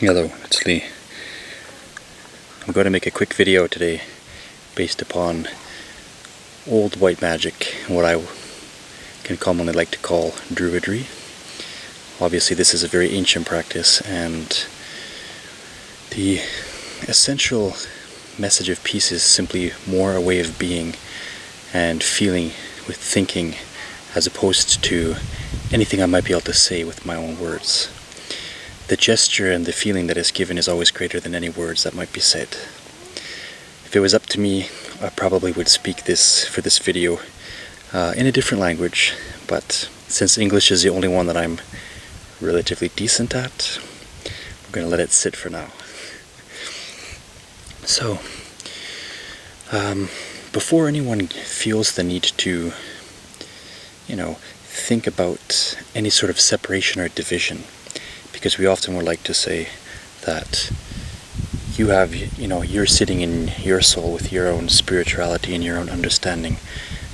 Hello, it's Lee. I'm going to make a quick video today based upon old white magic, what I can commonly like to call Druidry. Obviously this is a very ancient practice, and the essential message of peace is simply more a way of being and feeling with thinking, as opposed to anything I might be able to say with my own words. The gesture and the feeling that is given is always greater than any words that might be said. If it was up to me, I probably would speak this for this video in a different language, but since English is the only one that I'm relatively decent at, I'm going to let it sit for now. So, before anyone feels the need to, think about any sort of separation or division, because we often would like to say that you have, you're sitting in your soul with your own spirituality and your own understanding,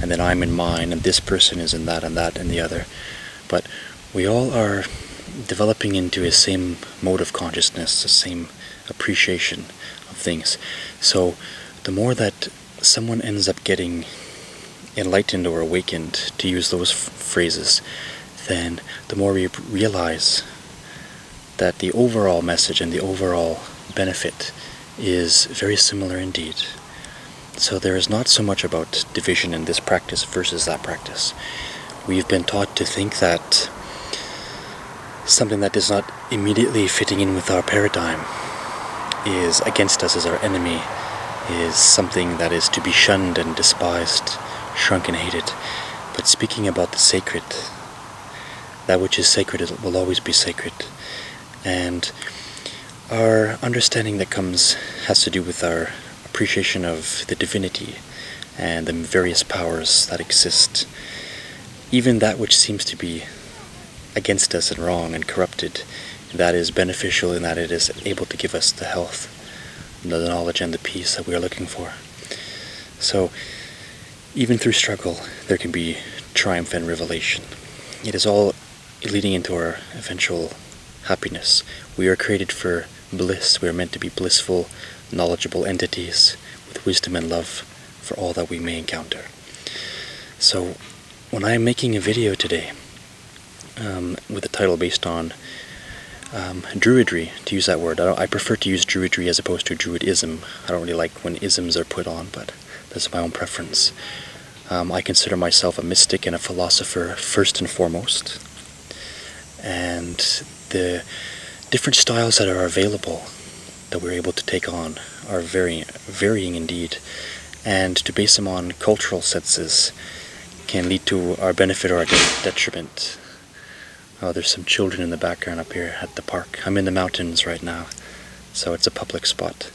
and then I'm in mine, and this person is in that and the other. But we all are developing into a same mode of consciousness, the same appreciation of things. So the more that someone ends up getting enlightened or awakened, to use those phrases, then the more we realize that the overall message and the overall benefit is very similar indeed. So there is not so much about division in this practice versus that practice. We've been taught to think that something that is not immediately fitting in with our paradigm is against us, as our enemy, is something that is to be shunned and despised, shrunk and hated. But speaking about the sacred, that which is sacred will always be sacred. And our understanding that has to do with our appreciation of the divinity and the various powers that exist. Even that which seems to be against us and wrong and corrupted, that is beneficial in that it is able to give us the health, the knowledge and the peace that we are looking for. So even through struggle there can be triumph and revelation. It is all leading into our eventual happiness. We are created for bliss. We are meant to be blissful, knowledgeable entities with wisdom and love for all that we may encounter. So when I am making a video today with a title based on Druidry, to use that word, I prefer to use Druidry as opposed to Druidism. I don't really like when isms are put on, but that's my own preference. I consider myself a mystic and a philosopher first and foremost, and the different styles that are available that we're able to take on are varying indeed, and to base them on cultural senses can lead to our benefit or our detriment. Oh, there's some children in the background up here at the park. I'm in the mountains right now, so it's a public spot.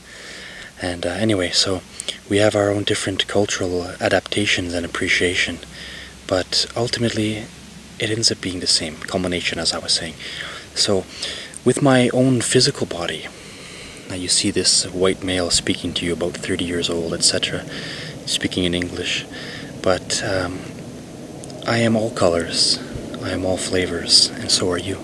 And anyway, so we have our own different cultural adaptations and appreciation, but ultimately it ends up being the same culmination, as I was saying. So with my own physical body, now you see this white male speaking to you about 30 years old, etc., speaking in English, but I am all colors, I am all flavors, and so are you.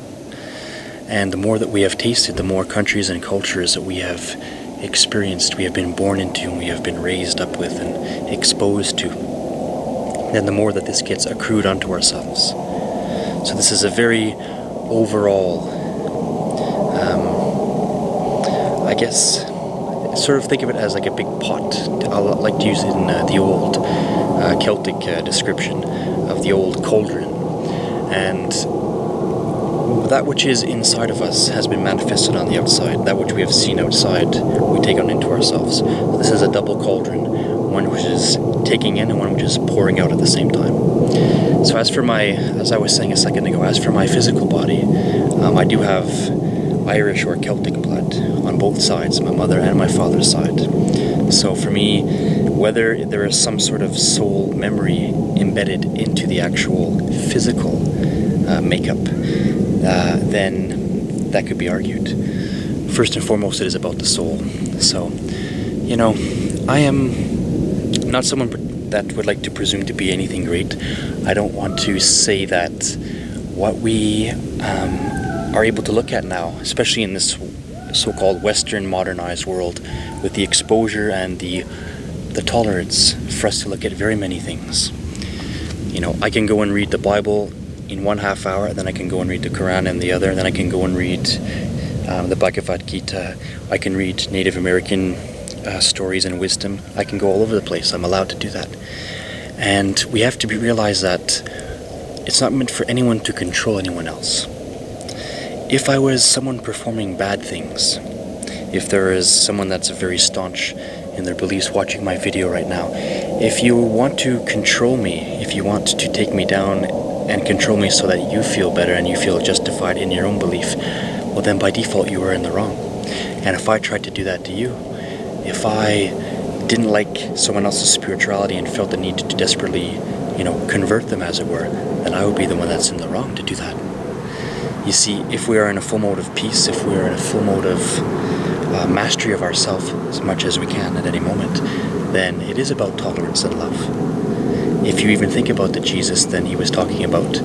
And the more that we have tasted, the more countries and cultures that we have experienced, we have been born into, and we have been raised up with and exposed to, then the more that this gets accrued onto ourselves. So this is a very overall, I guess, sort of think of it as like a big pot. I like to use it in the old Celtic description of the old cauldron. And that which is inside of us has been manifested on the outside. That which we have seen outside, we take on into ourselves. So this is a double cauldron, one which is taking in and one which is pouring out at the same time. So as I was saying a second ago, as for my physical body, I do have Irish or Celtic blood on both sides, my mother and my father's side. So for me, whether there is some sort of soul memory embedded into the actual physical makeup, then that could be argued. First and foremost, it is about the soul. So, I am not someone that would like to presume to be anything great. I don't want to say that what we are able to look at now, especially in this so-called Western modernized world, with the exposure and the tolerance for us to look at very many things. You know, I can go and read the Bible in 1/2 hour, and then I can go and read the Quran in the other, and then I can go and read the Bhagavad Gita. I can read Native American stories and wisdom. I can go all over the place. I'm allowed to do that. And we have to realize that it's not meant for anyone to control anyone else. If I was someone performing bad things, if there is someone that's very staunch in their beliefs watching my video right now, if you want to control me, if you want to take me down and control me so that you feel better and you feel justified in your own belief, well then by default you are in the wrong. And if I tried to do that to you, if I didn't like someone else's spirituality and felt the need to desperately, you know, convert them, as it were, then I would be the one that's in the wrong to do that. You see, if we are in a full mode of peace, if we are in a full mode of mastery of ourselves as much as we can at any moment, then it is about tolerance and love. If you even think about the Jesus, then he was talking about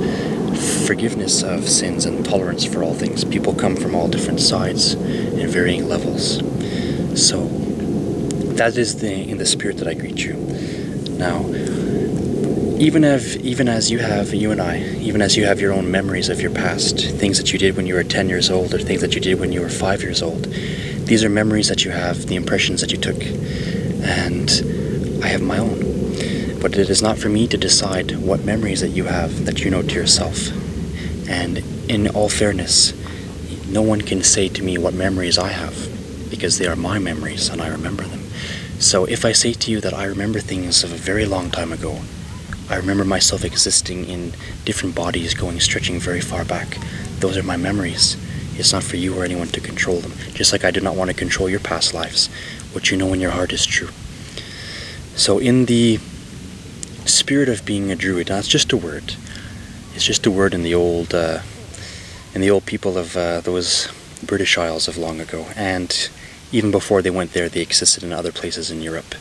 forgiveness of sins and tolerance for all things. People come from all different sides and varying levels. So that is in the spirit that I greet you. Now, even as you have your own memories of your past, things that you did when you were 10 years old, or things that you did when you were 5 years old, these are memories that you have, the impressions that you took, and I have my own. But it is not for me to decide what memories that you have that you know to yourself. And in all fairness, no one can say to me what memories I have, because they are my memories and I remember them. So if I say to you that I remember things of a very long time ago, I remember myself existing in different bodies stretching very far back, those are my memories. It's not for you or anyone to control them. Just like I do not want to control your past lives. What you know in your heart is true. So in the spirit of being a druid, now it's just a word. It's just a word in the old people of those British Isles of long ago. And even before they went there, they existed in other places in Europe.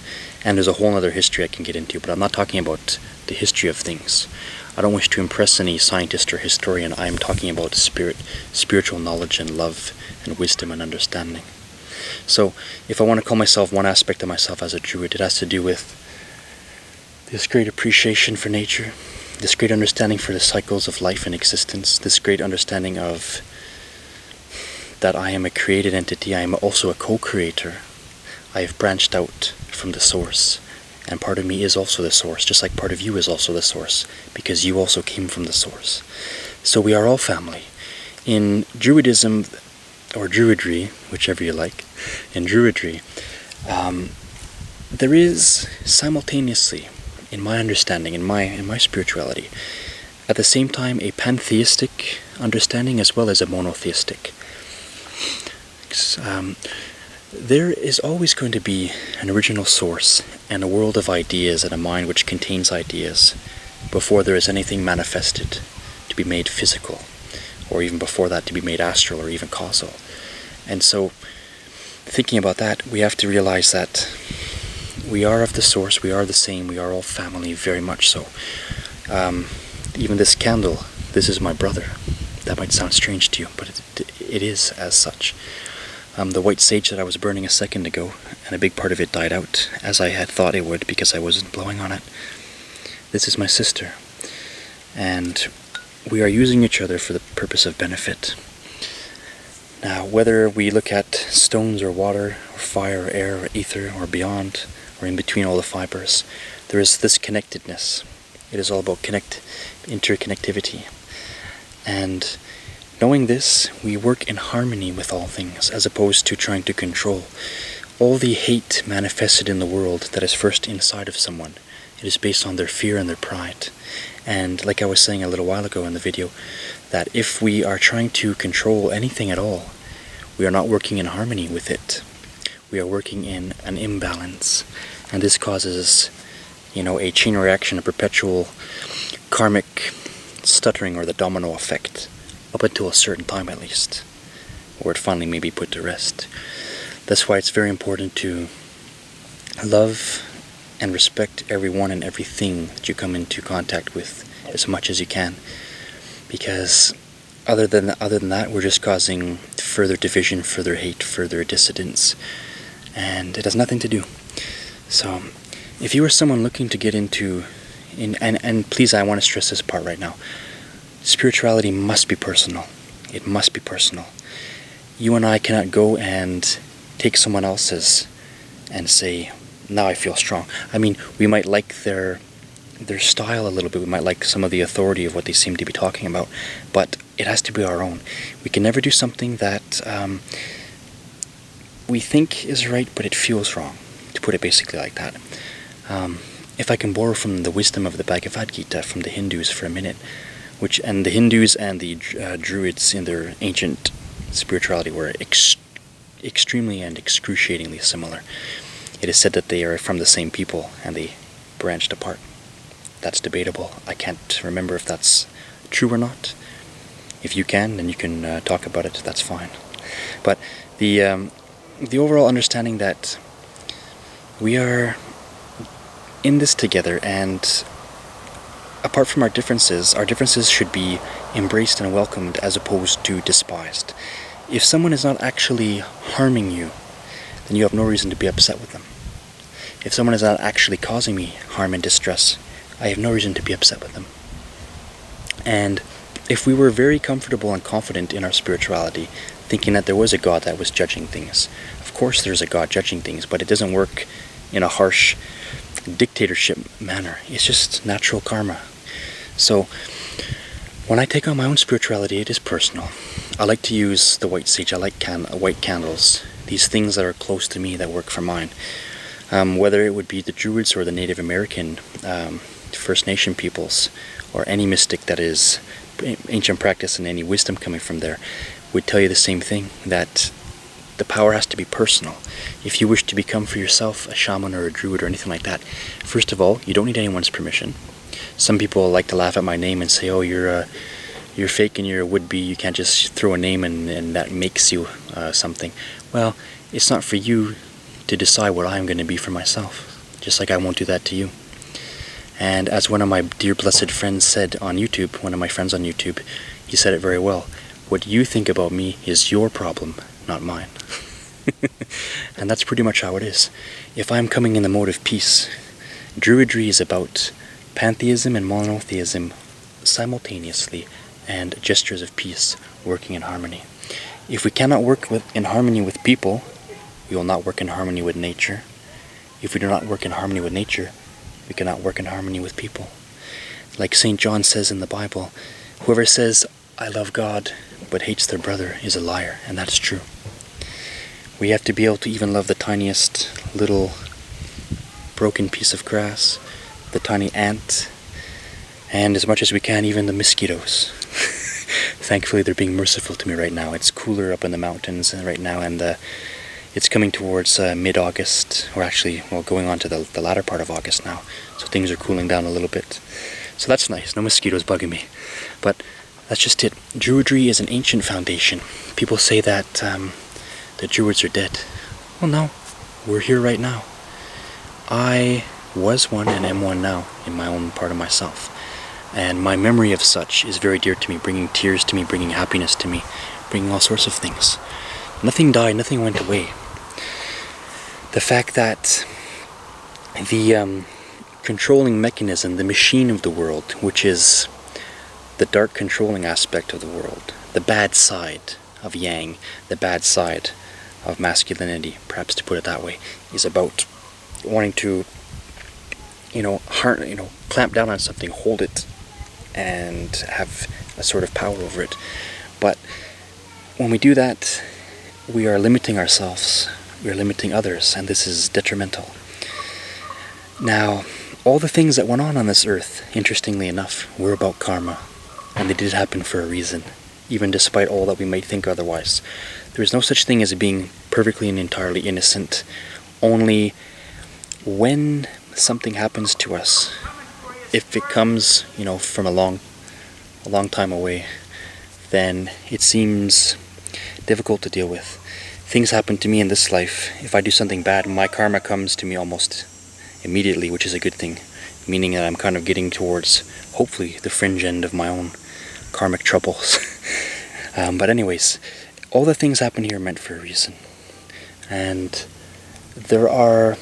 And there's a whole other history I can get into, but I'm not talking about the history of things. I don't wish to impress any scientist or historian. I'm talking about spiritual knowledge and love and wisdom and understanding. So if I want to call myself one aspect of myself as a druid, it has to do with this great appreciation for nature, this great understanding for the cycles of life and existence, this great understanding of that I am a created entity. I am also a co-creator. I have branched out from the source, and part of me is also the source, just like part of you is also the source, because you also came from the source. So we are all family. In Druidism, or Druidry, whichever you like, in Druidry, there is simultaneously, in my understanding, in my spirituality, at the same time a pantheistic understanding as well as a monotheistic. There is always going to be an original source and a world of ideas and a mind which contains ideas before there is anything manifested to be made physical, or even before that to be made astral or even causal. And so, thinking about that, we have to realize that we are of the source, we are the same, we are all family, very much so. Even this candle, this is my brother. That might sound strange to you, but it is as such. The white sage that I was burning a second ago, and a big part of it died out, as I had thought it would because I wasn't blowing on it. This is my sister, and we are using each other for the purpose of benefit. Now, whether we look at stones or water, or fire or air or ether or beyond, or in between all the fibers, there is this connectedness. It is all about interconnectivity. And knowing this, we work in harmony with all things, as opposed to trying to control. All the hate manifested in the world that is first inside of someone, it is based on their fear and their pride. And like I was saying a little while ago in the video, that if we are trying to control anything at all, we are not working in harmony with it. We are working in an imbalance. And this causes, a chain reaction, a perpetual karmic stuttering, or the domino effect, up until a certain time at least, where it finally may be put to rest. That's why it's very important to love and respect everyone and everything that you come into contact with as much as you can, because other than that, we're just causing further division, further hate, further dissidence, and it has nothing to do. So, if you are someone looking to get into, and please, I want to stress this part right now, spirituality must be personal. It must be personal. You and I cannot go and take someone else's and say, now I feel strong. I mean, we might like their style a little bit, we might like some of the authority of what they seem to be talking about, but it has to be our own. We can never do something that we think is right, but it feels wrong, to put it basically like that. If I can borrow from the wisdom of the Bhagavad Gita from the Hindus for a minute, and the Hindus and the Druids in their ancient spirituality were extremely and excruciatingly similar. It is said that they are from the same people and they branched apart. That's debatable. I can't remember if that's true or not. If you can, then you can talk about it, that's fine. But the overall understanding that we are in this together, and apart from our differences should be embraced and welcomed as opposed to despised. If someone is not actually harming you, then you have no reason to be upset with them. If someone is not actually causing me harm and distress, I have no reason to be upset with them. And if we were very comfortable and confident in our spirituality, thinking that there was a God that was judging things, of course there's a God judging things, but it doesn't work in a harsh dictatorship manner. It's just natural karma. So when I take on my own spirituality, it is personal. I like to use the white sage. I like white candles, these things that are close to me that work for mine. Whether it would be the Druids or the Native American First Nation peoples, or any mystic that is ancient practice and any wisdom coming from there, would tell you the same thing, that the power has to be personal. If you wish to become for yourself a shaman or a druid or anything like that, first of all, you don't need anyone's permission. Some people like to laugh at my name and say, oh, you're fake and you're a would-be, you can't just throw a name and that makes you something. Well, it's not for you to decide what I'm going to be for myself, just like I won't do that to you. And as one of my dear blessed friends said on YouTube, one of my friends on YouTube, he said it very well, what you think about me is your problem, not mine. And that's pretty much how it is. If I'm coming in the mode of peace, Druidry is about pantheism and monotheism simultaneously, and gestures of peace working in harmony. If we cannot work in harmony with people, we will not work in harmony with nature. If we do not work in harmony with nature, we cannot work in harmony with people. Like St. John says in the Bible, whoever says, I love God, but hates their brother is a liar, and that's true. We have to be able to even love the tiniest little broken piece of grass, the tiny ant, and as much as we can, even the mosquitoes. Thankfully, they're being merciful to me right now. It's cooler up in the mountains right now, and it's coming towards mid-August, or actually, well, going on to the latter part of August now, so things are cooling down a little bit. So that's nice, no mosquitoes bugging me. But that's just it. Druidry is an ancient foundation. People say that the Druids are dead. Well, no, we're here right now. I was one and am one now in my own part of myself. And my memory of such is very dear to me, bringing tears to me, bringing happiness to me, bringing all sorts of things. Nothing died, nothing went away. The fact that the controlling mechanism, the machine of the world, which is the dark controlling aspect of the world, the bad side of yang, the bad side of masculinity, perhaps to put it that way, is about wanting to, clamp down on something, hold it, and have a sort of power over it. But when we do that, we are limiting ourselves, we are limiting others, and this is detrimental. Now, all the things that went on this earth, interestingly enough, were about karma, and they did happen for a reason, even despite all that we might think otherwise. There is no such thing as being perfectly and entirely innocent. Only when something happens to us, if it comes, from a long time away, then it seems difficult to deal with. Things happen to me in this life. If I do something bad, my karma comes to me almost immediately, which is a good thing, meaning that I'm kind of getting towards, hopefully, the fringe end of my own karmic troubles. But anyways, all the things happen here are meant for a reason. And there are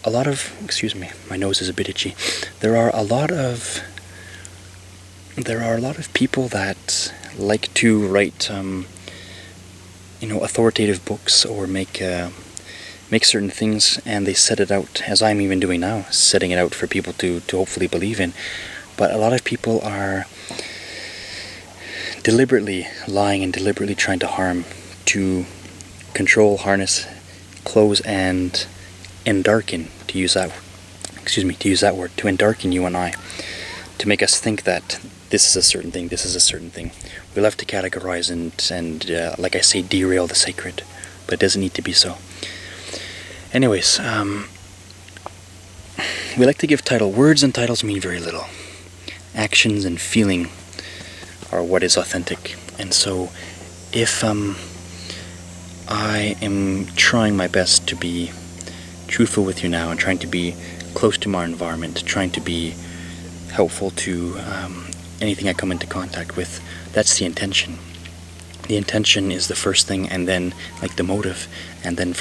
a lot of, excuse me, my nose is a bit itchy. There are a lot of people that like to write, authoritative books, or make certain things, and they set it out, as I'm even doing now, setting it out for people to hopefully believe in. But a lot of people are deliberately lying and deliberately trying to harm, to control, harness, close, and endarken, to use that word, to endarken you and I, to make us think that this is a certain thing, this is a certain thing. We love to categorize and like I say, derail the sacred, but it doesn't need to be so. Anyways, we like to give title. Words and titles mean very little. Actions and feeling are what is authentic. And so, if I am trying my best to be truthful with you now, and trying to be close to my environment, trying to be helpful to anything I come into contact with, that's the intention. The intention is the first thing, and then like the motive, and then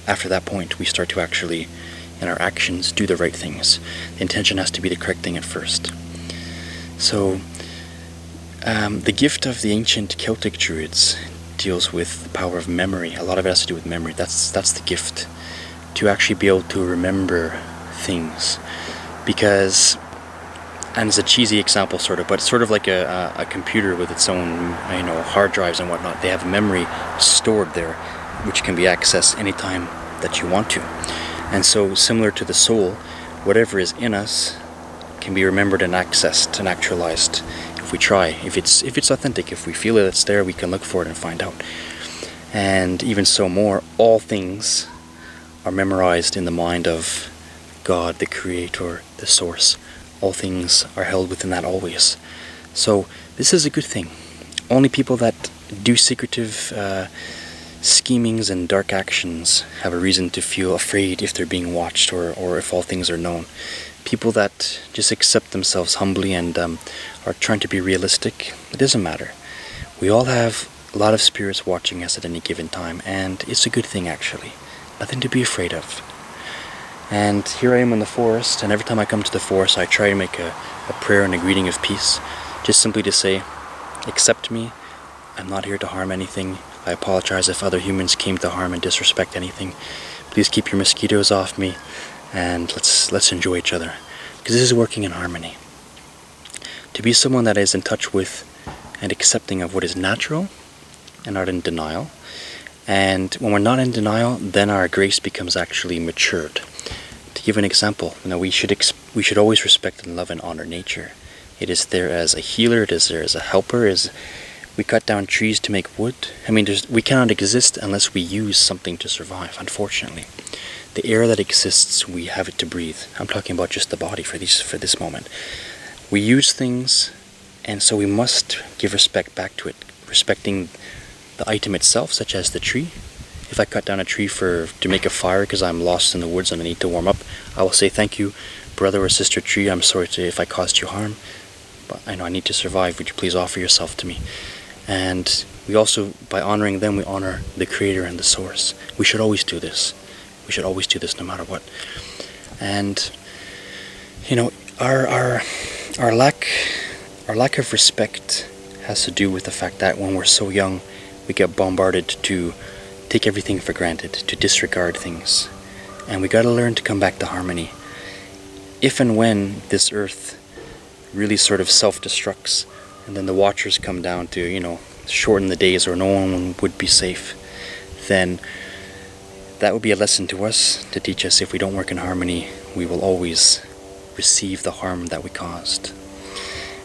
after that point we start to actually, in our actions, do the right things. The intention has to be the correct thing at first. So the gift of the ancient Celtic Druids deals with the power of memory. A lot of it has to do with memory. That's the gift, to actually be able to remember things. Because, and it's a cheesy example sort of, but it's sort of like a computer with its own hard drives and whatnot. They have memory stored there, which can be accessed anytime that you want to. And so, similar to the soul, whatever is in us can be remembered and accessed and actualized if we try. If it's authentic, if we feel that it's there, we can look for it and find out. And even so more, all things are memorized in the mind of God, the Creator, the Source. All things are held within that always. So this is a good thing. Only people that do secretive schemings and dark actions have a reason to feel afraid if they're being watched, or if all things are known. People that just accept themselves humbly and are trying to be realistic, it doesn't matter. We all have a lot of spirits watching us at any given time, and it's a good thing actually. Nothing to be afraid of. And here I am in the forest, and every time I come to the forest I try to make a prayer and a greeting of peace, just simply to say, accept me, I'm not here to harm anything, I apologize if other humans came to harm and disrespect anything, please keep your mosquitoes off me, and let's enjoy each other, because this is working in harmony. To be someone that is in touch with and accepting of what is natural, and not in denial. And when we're not in denial, then our grace becomes actually matured. To give an example, we should always respect and love and honor nature. It is there as a healer, it is there as a helper. We cut down trees to make wood. We cannot exist unless we use something to survive, unfortunately. The air that exists, we have it to breathe. I'm talking about just the body for this moment. We use things, and so we must give respect back to it, respecting the item itself, such as the tree. If I cut down a tree to make a fire because I'm lost in the woods and I need to warm up, I will say, thank you, brother or sister tree, I'm sorry if I caused you harm, but I know I need to survive, would you please offer yourself to me? And we also, by honoring them, we honor the Creator and the Source. We should always do this. We should always do this no matter what. And our lack of respect has to do with the fact that when we're so young, we get bombarded to take everything for granted, to disregard things. And we gotta learn to come back to harmony. If and when this earth really sort of self-destructs, and then the watchers come down to, shorten the days, or no one would be safe, then that would be a lesson to us, to teach us if we don't work in harmony, we will always receive the harm that we caused.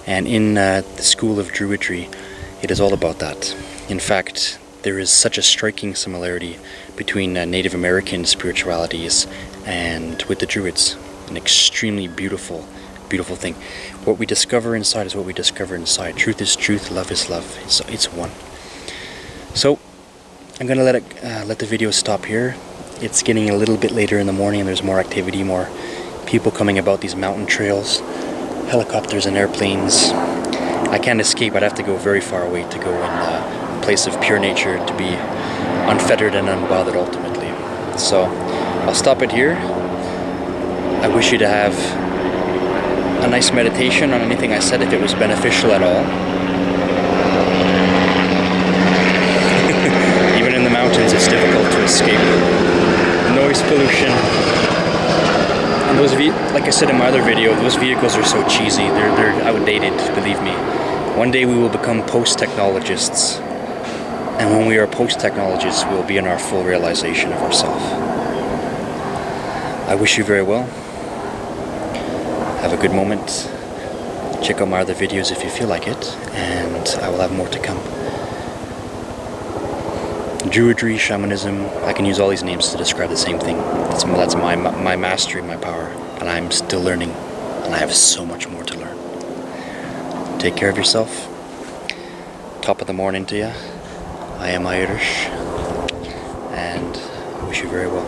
And in the school of Druidry, it is all about that. In fact, there is such a striking similarity between Native American spiritualities and with the Druids. An extremely beautiful, beautiful thing. What we discover inside is what we discover inside. Truth is truth, love is love. It's one. So, I'm gonna let the video stop here. It's getting a little bit later in the morning and there's more activity, more people coming about these mountain trails, helicopters and airplanes. I can't escape, I'd have to go very far away to go and place of pure nature, to be unfettered and unbothered ultimately. So I'll stop it here. I wish you to have a nice meditation on anything I said, if it was beneficial at all. Even in the mountains, it's difficult to escape noise pollution. And those, like I said in my other video, those vehicles are so cheesy. They're outdated, believe me. One day we will become post-technologists. And when we are post-technologists, we will be in our full realization of ourselves. I wish you very well. Have a good moment. Check out my other videos if you feel like it, and I will have more to come. Druidry, shamanism, I can use all these names to describe the same thing. That's my mastery, my power, and I'm still learning, and I have so much more to learn. Take care of yourself. Top of the morning to you. I am Irish, and I wish you very well.